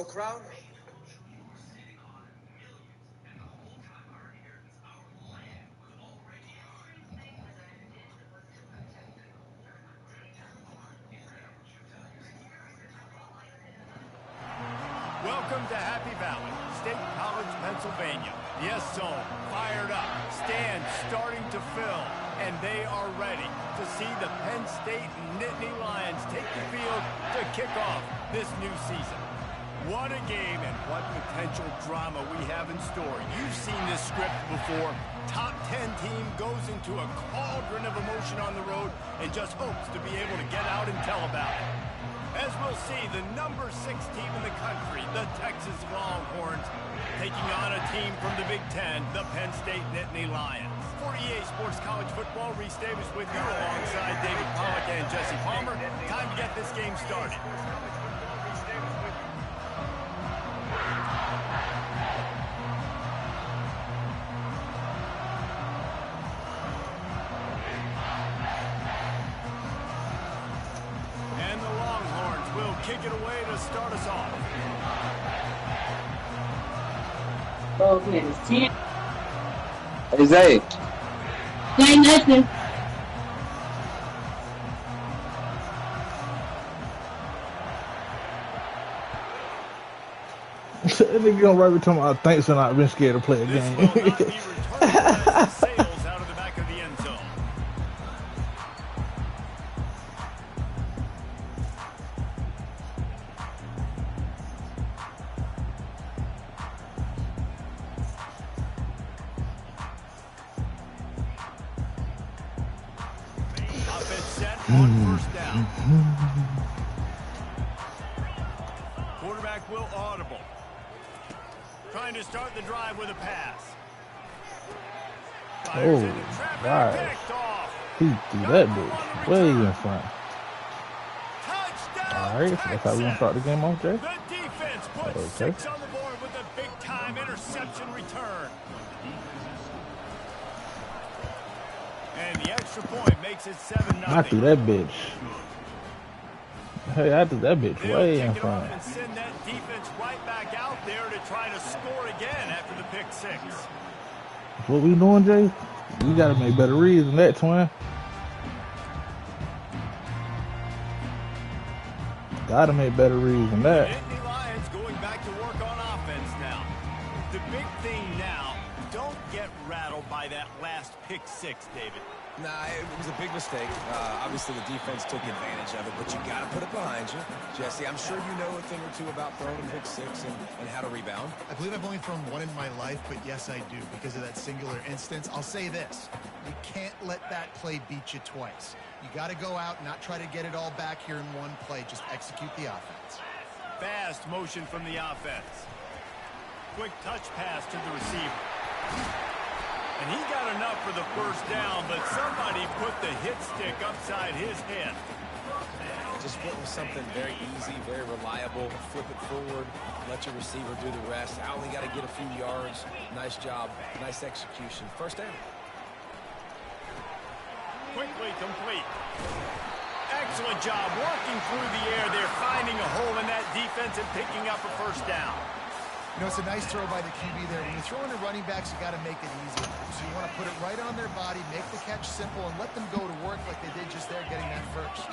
Crown me. Welcome to Happy Valley, State College, Pennsylvania. Yes, zone, fired up, stands starting to fill, and they are ready to see the Penn State Nittany Lions take the field to kick off this new season. What a game and what potential drama we have in store. You've seen this script before. Top 10 team goes into a cauldron of emotion on the road and just hopes to be able to get out and tell about it. As we'll see, the number 6 team in the country, the Texas Longhorns, taking on a team from the Big Ten, the Penn State Nittany Lions. For EA Sports College Football, Reese Davis with you alongside David Pollack and Jesse Palmer. Time to get this game started. Kick it away to start us off. Oh, man, it's 10. Hey, Zay. Say nothing. That nigga gonna write me talking about thanks and I've been scared to play a game. This will not be returned sails out of the back of the end zone. On first down. Quarterback will audible. Trying to start the drive with a pass. Oh, God. He threw that bitch way in front. All right, so that's how we're going to start the game off, Jay. The defense puts 6 on the board with a big-time interception return. And the extra point makes it 7-0. I threw that bitch. Hey, I threw that bitch way in front. And send that defense right back out there to try to score again after the pick 6. What we doing, Jay? We got to make better reads than that, twin. Got to make better reads than that. Nittany Lions going back to work on offense now. The big thing now, don't get rattled by that last pick 6, David. Nah, it was a big mistake. Obviously, the defense took advantage of it, but you got to put it behind you. Jesse, I'm sure you know a thing or two about throwing a pick 6 and how to rebound. I believe I've only thrown one in my life, but yes, I do. Because of that singular instance, I'll say this. You can't let that play beat you twice. You got to go out and not try to get it all back here in one play. Just execute the offense. Fast motion from the offense. Quick touch pass to the receiver. And he got enough for the first down, but somebody put the hit stick upside his head. Just went with something very easy, very reliable. Flip it forward, let your receiver do the rest. I only got to get a few yards. Nice job, nice execution. First down. Quickly complete. Excellent job working through the air there, finding a hole in that defense and picking up a first down. You know, it's a nice throw by the QB there. When you're throwing to running backs, you got to make it easy. So you want to put it right on their body, make the catch simple, and let them go to work like they did just there, getting that first.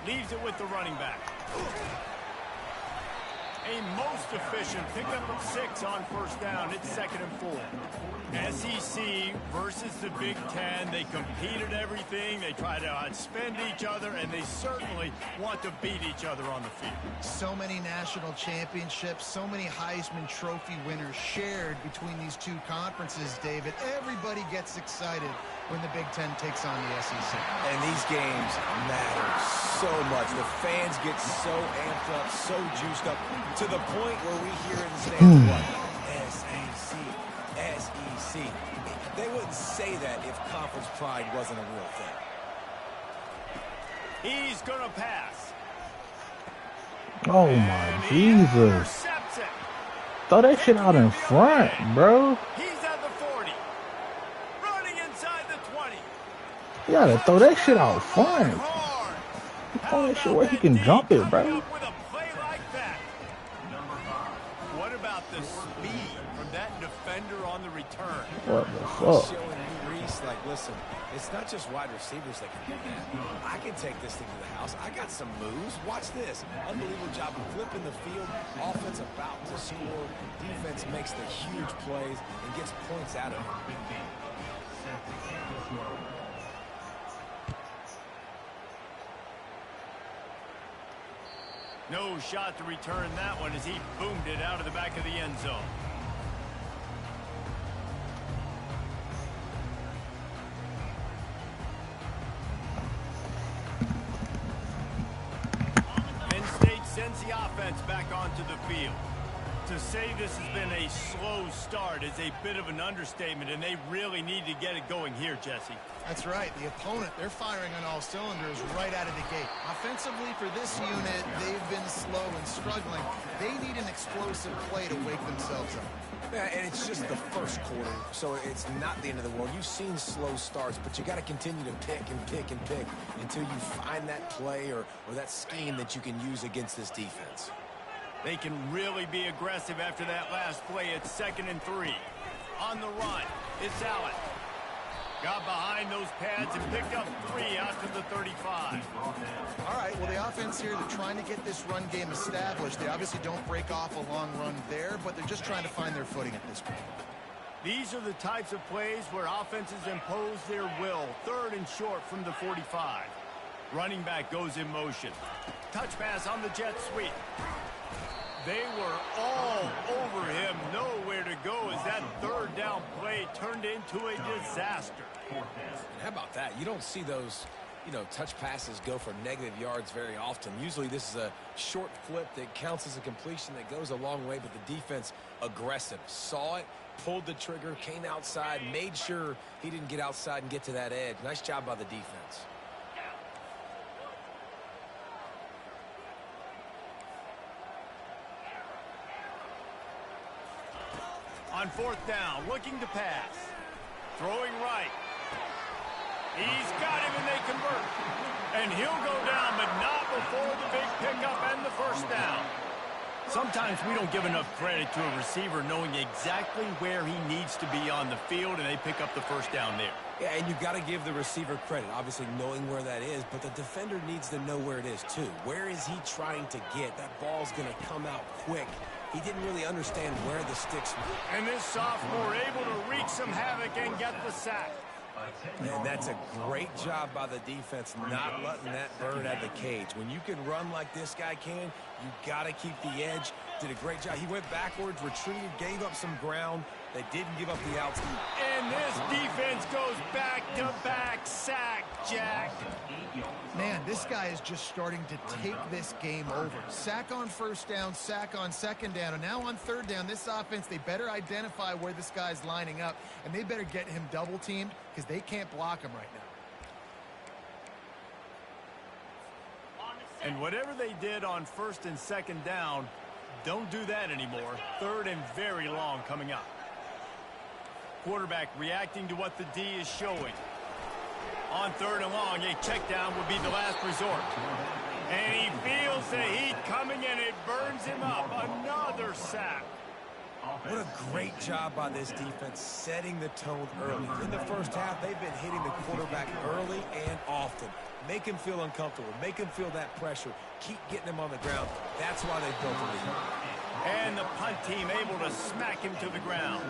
Leaves it with the running back. A most efficient pickup of 6 on first down. It's 2nd and 4. SEC versus the Big Ten. They compete at everything. They try to outspend each other, and they certainly want to beat each other on the field. So many national championships, so many Heisman Trophy winners shared between these two conferences, David. Everybody gets excited when the Big Ten takes on the SEC. And these games matter so much. The fans get so amped up, so juiced up, to the point where we hear in the stands, what? SEC, SEC. They wouldn't say that if conference pride wasn't a real thing. He's going to pass. Oh, my Jesus. Throw that shit out in front, bro. He's at the 40. Running inside the 20. You gotta throw that shit out front. How Oh, that shit about where he that can D jump it, coming bro. up with a play like that? What about the speed from that defender on the return? What the He's fuck? showing you, Reese, like, listen, it's not just wide receivers that can do that. I can take this thing to the house. I got some moves. Watch this. Unbelievable job of flipping the field. Offense about to score. Defense makes the huge plays and gets points out of it. No shot to return that one as he boomed it out of the back of the end zone. Penn State sends the offense back onto the field. To say this has been a slow start is a bit of an understatement, and they really need to get it going here, Jesse. That's right. The opponent, they're firing on all cylinders right out of the gate. Offensively, for this unit, they've been slow and struggling. They need an explosive play to wake themselves up. Yeah, and it's just the first quarter, so it's not the end of the world. You've seen slow starts, but you got to continue to pick and pick and pick until you find that play or that scheme that you can use against this defense. They can really be aggressive after that last play. It's 2nd and 3. On the run, it's Allen. Got behind those pads and picked up 3 out to the 35. All right, well, the offense here, they're trying to get this run game established. They obviously don't break off a long run there, but they're just trying to find their footing at this point. These are the types of plays where offenses impose their will. 3rd and short from the 45. Running back goes in motion. Touch pass on the jet sweep. They were all over him. Nowhere to go as that 3rd down play turned into a disaster. How about that? You don't see those, touch passes go for negative yards very often. Usually this is a short flip that counts as a completion that goes a long way, but the defense aggressive. Saw it, pulled the trigger, came outside, made sure he didn't get outside and get to that edge. Nice job by the defense. On 4th down, looking to pass. Throwing right. He's got him and they convert. And he'll go down, but not before the big pickup and the 1st down. Sometimes we don't give enough credit to a receiver knowing exactly where he needs to be on the field, and they pick up the 1st down there. Yeah, and you've got to give the receiver credit, obviously knowing where that is, but the defender needs to know where it is too. Where is he trying to get? That ball's going to come out quick. He didn't really understand where the sticks were. And this sophomore able to wreak some havoc and get the sack. And that's a great job by the defense, not letting that bird out of the cage. When you can run like this guy can, you got to keep the edge. Did a great job. He went backwards, retreated, gave up some ground. They didn't give up the outside. And this defense goes back-to-back sack, Jack. Man, this guy is just starting to take this game over. Sack on 1st down, sack on 2nd down, and now on 3rd down, this offense, they better identify where this guy's lining up, and they better get him double-teamed because they can't block him right now. And whatever they did on 1st and 2nd down, don't do that anymore. 3rd and very long coming up. Quarterback reacting to what the D is showing. On 3rd and long, a check down would be the last resort. And he feels the heat coming, and it burns him up. Another sack. What a great job by this defense setting the tone early. In the 1st half, they've been hitting the quarterback early and often. Make him feel uncomfortable. Make him feel that pressure. Keep getting him on the ground. That's why they built the lead. And the punt team able to smack him to the ground.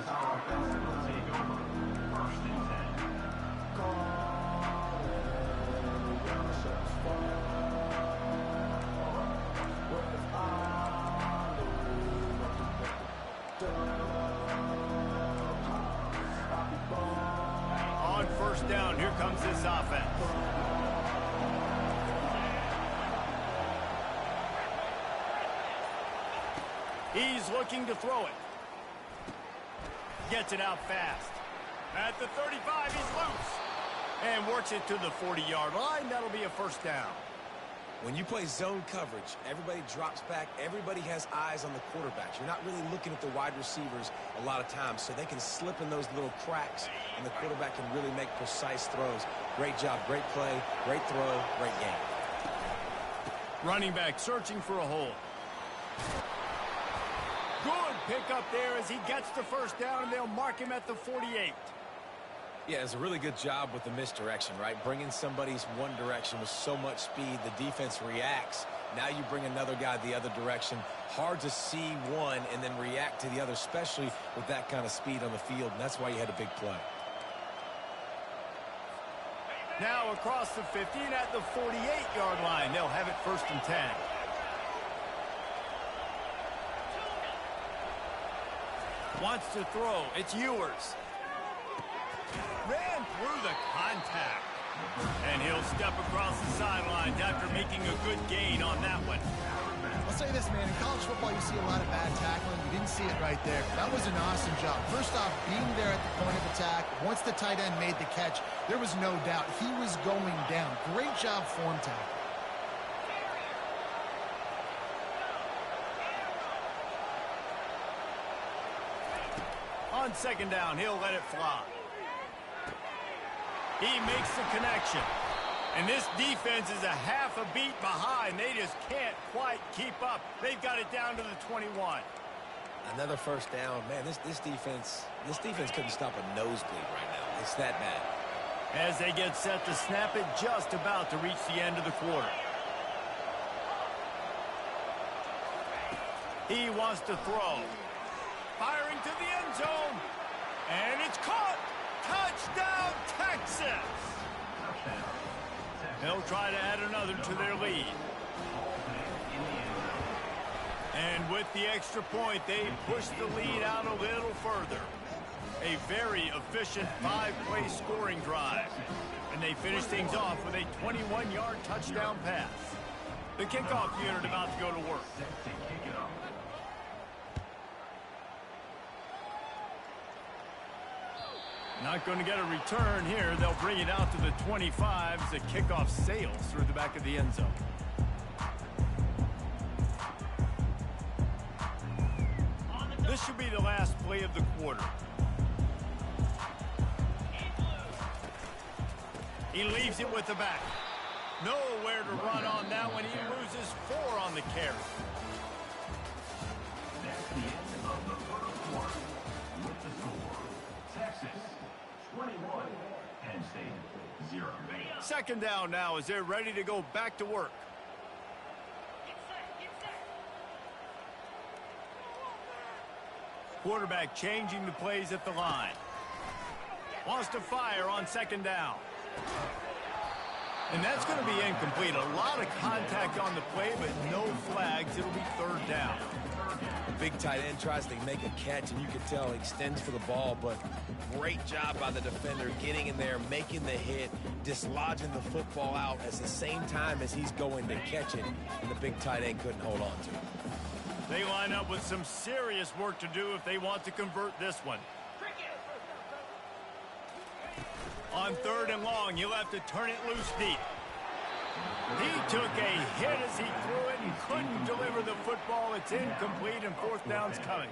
On 1st down, here comes this offense. He's looking to throw it. Gets it out fast. At the 35, he's loose. And works it to the 40-yard line. That'll be a 1st down. When you play zone coverage, everybody drops back. Everybody has eyes on the quarterbacks. You're not really looking at the wide receivers a lot of times, so they can slip in those little cracks, and the quarterback can really make precise throws. Great job, great play, great throw, great game. Running back searching for a hole. Good pickup there as he gets the first down, and they'll mark him at the 48. Yeah, it's a really good job with the misdirection, right? Bringing somebody's one direction with so much speed, the defense reacts. Now you bring another guy the other direction. Hard to see one and then react to the other, especially with that kind of speed on the field, and that's why you had a big play. Now across the 50 and at the 48-yard line. They'll have it 1st and 10. Wants to throw. It's Ewers. Ran through the contact. And he'll step across the sidelines after making a good gain on that one. I'll say this, man. In college football, you see a lot of bad tackling. You didn't see it right there. That was an awesome job. First off, being there at the point of attack. Once the tight end made the catch, there was no doubt he was going down. Great job form tackle. On 2nd down, he'll let it fly. He makes the connection. And this defense is a half a beat behind. They just can't quite keep up. They've got it down to the 21. Another 1st down. Man, this defense couldn't stop a nosebleed right now. It's that bad. As they get set to snap it, just about to reach the end of the quarter. He wants to throw. Firing to the end zone. And it's caught. Touchdown, Texas! They'll try to add another to their lead. And with the extra point, they push the lead out a little further. A very efficient 5-play scoring drive. And they finish things off with a 21-yard touchdown pass. The kickoff unit about to go to work. Not going to get a return here. They'll bring it out to the 25 as the kickoff sails through the back of the end zone. This should be the last play of the quarter. He leaves it with the back. Nowhere to run on that one. He loses 4 on the carry. That's the end of the first quarter with the score. Texas 21, Penn State 0. 2nd down now as they're ready to go back to work. Quarterback changing the plays at the line. Wants to fire on 2nd down. And that's going to be incomplete. A lot of contact on the play, but no flags. It'll be 3rd down. The big tight end tries to make a catch, and you can tell he extends for the ball, but great job by the defender getting in there, making the hit, dislodging the football out at the same time as he's going to catch it, and the big tight end couldn't hold on to it. They line up with some serious work to do if they want to convert this one. On 3rd and long, you'll have to turn it loose deep. He took a hit as he threw it and couldn't deliver the football. It's incomplete, and 4th down's coming.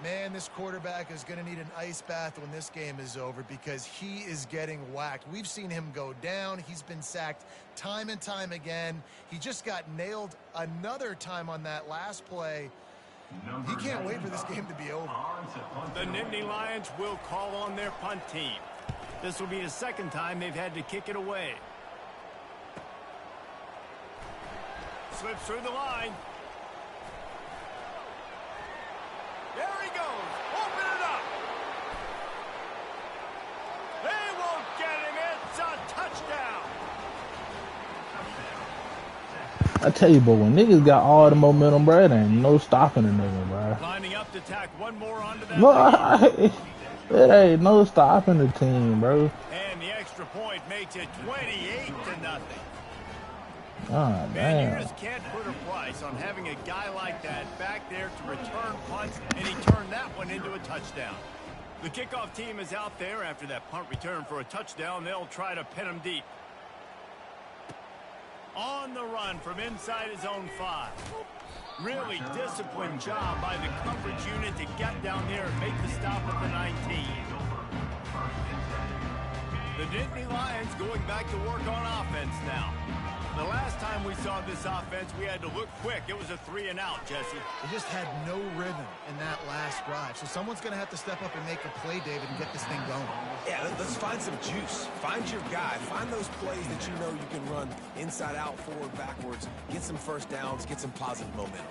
Man, this quarterback is going to need an ice bath when this game is over because he is getting whacked. We've seen him go down. He's been sacked time and time again. He just got nailed another time on that last play. He can't wait for this game to be over. The Nittany Lions will call on their punt team. This will be the 2nd time they've had to kick it away. Slips through the line. There he goes. Open it up. They won't get him. It's a touchdown. I tell you, but when niggas got all the momentum, bro, it ain't no stopping a nigga, bro. Lining up to tack one more onto that. No, it ain't no stopping the team, bro. And the extra point makes it 28-0. Ah, Man, damn. you just can't put a price on having a guy like that back there to return punts, and he turned that one into a touchdown. The kickoff team is out there after that punt return for a touchdown. They'll try to pin him deep. On the run from inside his own 5. Really disciplined job by the coverage unit to get down there and make the stop at the 19. The Nittany Lions going back to work on offense now. The last time we saw this offense, we had to look quick. It was a 3-and-out, Jesse. They just had no rhythm in that last drive. So someone's going to have to step up and make a play, David, and get this thing going. Yeah, let's find some juice. Find your guy. Find those plays that you know you can run inside out, forward, backwards. Get some first downs. Get some positive momentum.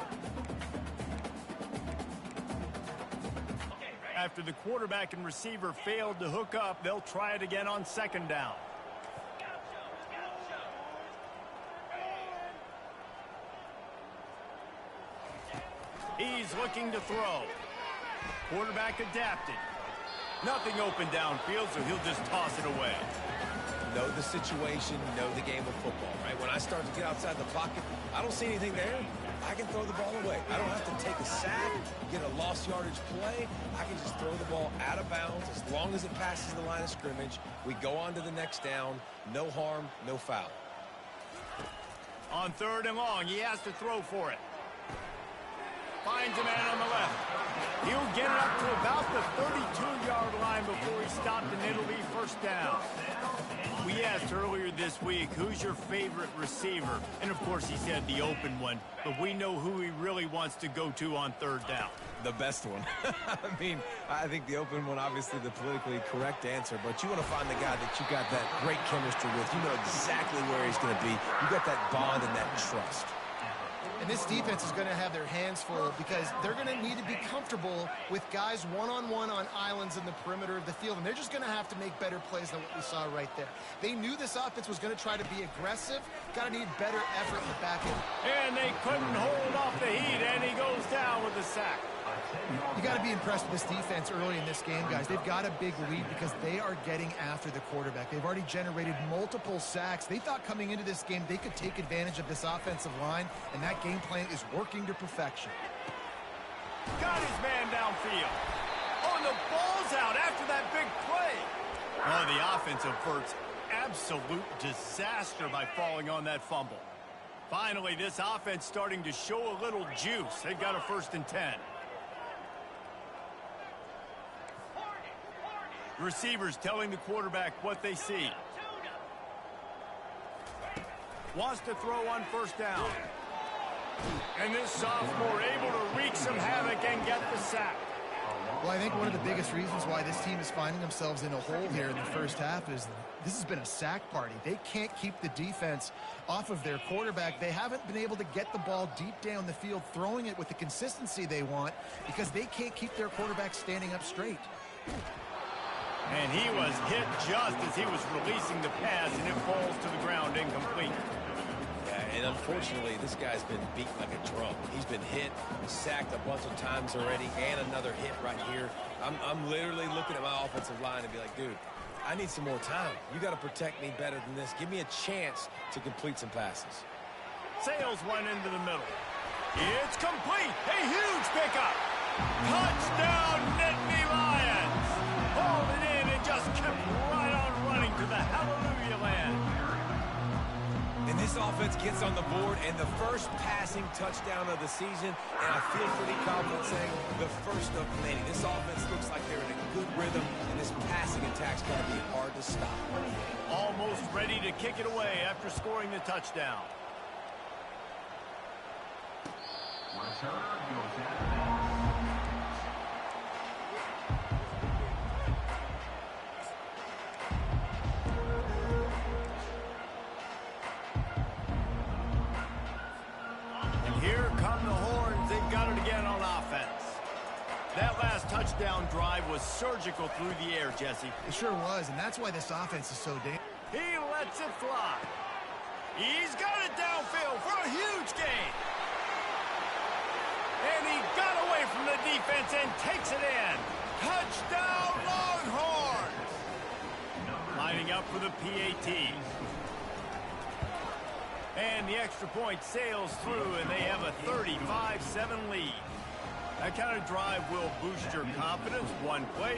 After the quarterback and receiver failed to hook up, they'll try it again on 2nd down. He's looking to throw. Quarterback adapted. Nothing open downfield, so he'll just toss it away. Know the situation, know the game of football, right? When I start to get outside the pocket, I don't see anything there. I can throw the ball away. I don't have to take a sack, get a lost yardage play. I can just throw the ball out of bounds as long as it passes the line of scrimmage. We go on to the next down. No harm, no foul. On 3rd and long, he has to throw for it. Finds a man on the left. He'll get it up to about the 32-yard line before he stopped, and it'll be 1st down. We asked earlier this week, who's your favorite receiver? And, of course, he said the open one, but we know who he really wants to go to on 3rd down. The best one. I mean, I think the open one, obviously the politically correct answer, but you want to find the guy that you got that great chemistry with. You know exactly where he's going to be. You got that bond and that trust. And this defense is going to have their hands full because they're going to need to be comfortable with guys one-on-one on islands in the perimeter of the field. And they're just going to have to make better plays than what we saw right there. They knew this offense was going to try to be aggressive. Got to need better effort in the back end. And they couldn't hold off the heat, and he goes down with a sack. You got to be impressed with this defense early in this game, guys. They've got a big lead because they are getting after the quarterback. They've already generated multiple sacks. They thought coming into this game they could take advantage of this offensive line, and that game plan is working to perfection. Got his man downfield. Oh, and the ball's out after that big play. Oh, the offense averts absolute disaster by falling on that fumble. Finally, this offense starting to show a little juice. They've got a 1st and 10. Receivers telling the quarterback what they see. Wants to throw on 1st down. And this sophomore able to wreak some havoc and get the sack. Well, I think one of the biggest reasons why this team is finding themselves in a hole here in the 1st half is this has been a sack party. They can't keep the defense off of their quarterback. They haven't been able to get the ball deep down the field, throwing it with the consistency they want because they can't keep their quarterback standing up straight. And he was hit just as he was releasing the pass, and it falls to the ground incomplete. Yeah, and unfortunately, this guy's been beat like a drum. He's been hit, sacked a bunch of times already, and another hit right here. I'm literally looking at my offensive line and be like, dude, I need some more time. You got to protect me better than this. Give me a chance to complete some passes. Sales went into the middle. It's complete. A huge pickup. Touchdown, Nittany Lions. Hauled it in and just kept right on running to the hallelujah land. And this offense gets on the board, and the first passing touchdown of the season, and I feel pretty confident saying the first of many. This offense looks like they're in a good rhythm, and this passing attack's going to be hard to stop. Almost ready to kick it away after scoring the touchdown. Return goes out. Here come the horns. They've got it again on offense. That last touchdown drive was surgical through the air, Jesse. It sure was, and that's why this offense is so dangerous. He lets it fly. He's got it downfield for a huge gain. And he got away from the defense and takes it in. Touchdown, Longhorns! Lining up for the PAT. And the extra point sails through, and they have a 35-7 lead. That kind of drive will boost your confidence one play.